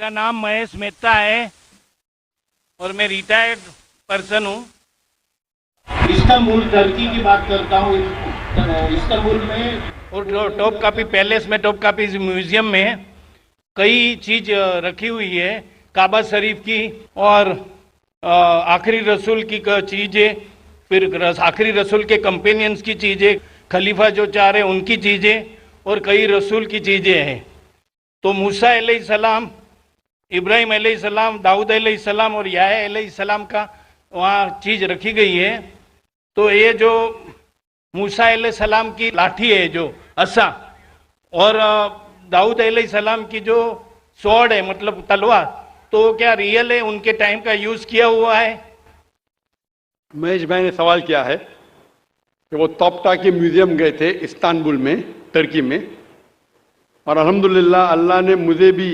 मेरा नाम महेश मेहता है और मैं रिटायर्ड पर्सन हूँ। इस्तांबुल टर्की की बात करता हूँ। इस्तांबुल में और टॉप कापी पैलेस में, टॉप कापी म्यूजियम में कई चीज रखी हुई है, काबा शरीफ की और आखिरी रसूल की चीज़ें, फिर आखिरी रसूल के कंपेनियंस की चीज़ें, खलीफा जो चाह रहे उनकी चीज़ें और कई रसूल की चीज़ें हैं। तो मूसा अलैहिस्सलाम, इब्राहिम अलैहिस्सलाम, दाऊद अलैहिस्सलाम और याह्या अलैहिस्सलाम का वहाँ चीज़ रखी गई है। तो ये जो मूसा अलैहिस्सलाम की लाठी है, जो असा, और दाऊद अलैहिस्सलाम की जो स्वॉर्ड है, मतलब तलवार, तो क्या रियल है, उनके टाइम का यूज़ किया हुआ है? महेश भाई ने सवाल किया है कि वो तोप्कापी म्यूजियम गए थे इस्तांबुल में, टर्की में, और अल्हम्दुलिल्लाह अल्लाह ने मुझे भी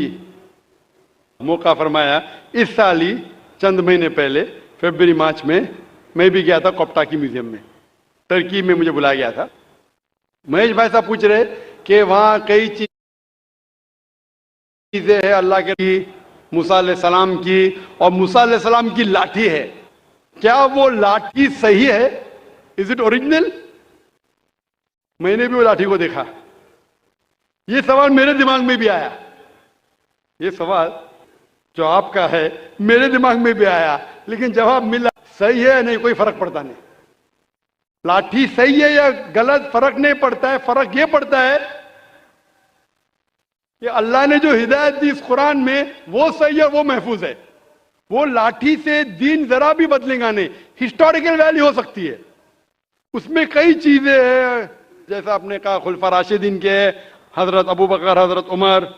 मौका फरमाया। इस साल ही चंद महीने पहले फरवरी मार्च में मैं भी गया था तोप्कापी म्यूजियम में, टर्की में मुझे बुलाया गया था। महेश भाई साहब पूछ रहे कि वहाँ कई चीजें हैं अल्लाह के, मूसा अलैहिस्सलाम की, और मूसा अलैहिस्सलाम की लाठी है, क्या वो लाठी सही है? Is it original? मैंने भी वो लाठी को देखा। ये सवाल मेरे दिमाग में भी आया, ये सवाल जो आपका है मेरे दिमाग में भी आया, लेकिन जवाब मिला सही है नहीं, कोई फर्क पड़ता नहीं। लाठी सही है या गलत फर्क नहीं पड़ता है, फर्क ये पड़ता है कि अल्लाह ने जो हिदायत दी इस कुरान में वो सही है, वो महफूज है। वो लाठी से दीन जरा भी बदलेगा नहीं। हिस्टोरिकल वैल्यू हो सकती है, उसमें कई चीजें हैं, जैसा आपने कहा खुलफा राशिदीन के, हजरत अबू बकर, हजरत उमर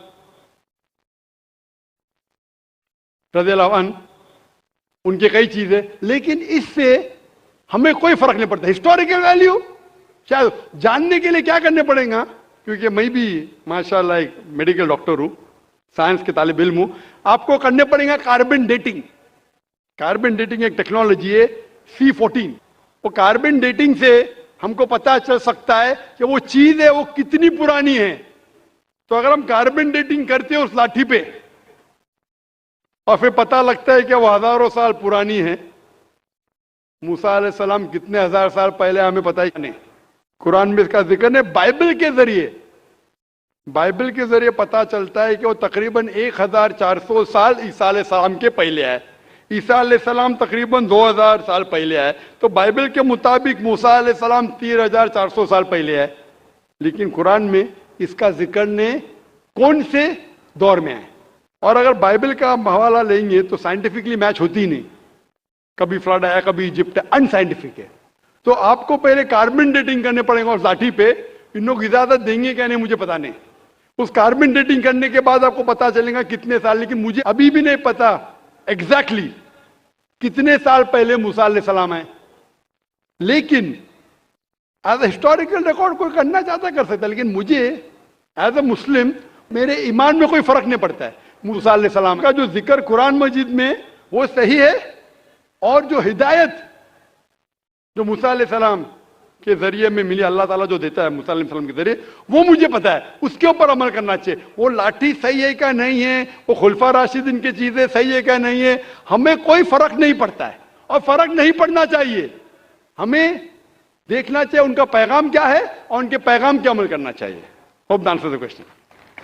रज़ियल्लाहु अन्हु, उनके कई चीजें, लेकिन इससे हमें कोई फर्क नहीं पड़ता। हिस्टोरिकल वैल्यू शायद जानने के लिए क्या करने पड़ेगा, क्योंकि मैं भी माशाल्लाह एक मेडिकल डॉक्टर हूं, साइंस के तालिब इल्म हूं, आपको करने पड़ेगा कार्बन डेटिंग। कार्बन डेटिंग एक टेक्नोलॉजी है C14। वो कार्बन डेटिंग से हमको पता चल सकता है कि वो चीज है वो कितनी पुरानी है। तो अगर हम कार्बन डेटिंग करते हैं उस लाठी पे और फिर पता लगता है कि वो हजारों साल पुरानी है, मूसा अलैहिस्सलाम कितने हजार साल पहले हमें पता ही नहीं। कुरान में इसका जिक्र है। बाइबल के जरिए पता चलता है कि वो तकरीबन 1400 साल ईसा अलैहिस्सलाम के पहले आए। ईसा अलैहिस्सलाम तकरीबन 2000 साल पहले आए, तो बाइबल के मुताबिक मूसा अलैहिस्सलाम 3400 साल पहले आए। लेकिन कुरान में इसका जिक्र ने कौन से दौर में है। और अगर बाइबल का हवाला लेंगे तो साइंटिफिकली मैच होती ही नहीं, कभी फ्लड आया, कभी इजिप्ट, अनसाइंटिफिक है। तो आपको पहले कार्बन डेटिंग करने पड़ेगा उस लाठी पे। इन लोग इजाजत देंगे क्या नहीं मुझे पता नहीं। उस कार्बन डेटिंग करने के बाद आपको पता चलेगा कितने साल, लेकिन मुझे अभी भी नहीं पता एग्जैक्टली कितने साल पहले मूसा अलैहिस्सलाम आए। लेकिन एज ए हिस्टोरिकल रिकॉर्ड कोई करना चाहता कर सकता, लेकिन मुझे एज ए मुस्लिम मेरे ईमान में कोई फर्क नहीं पड़ता है। मूसा अलैहिस्सलाम का जो जिक्र कुरान मजीद में वो सही है, और जो हिदायत जो मूसा अलैहिस्सलाम के जरिए में मिली, अल्लाह ताला जो देता है मूसा अलैहिस्सलाम के जरिए, वो मुझे पता है, उसके ऊपर अमल करना चाहिए। वो लाठी सही है क्या नहीं है, वो खुलफा राशिदीन की चीजें सही है क्या नहीं है, हमें कोई फर्क नहीं पड़ता है और फर्क नहीं पड़ना चाहिए। हमें देखना चाहिए उनका पैगाम क्या है और उनके पैगाम पे अमल करना चाहिए। Hope the answer the question.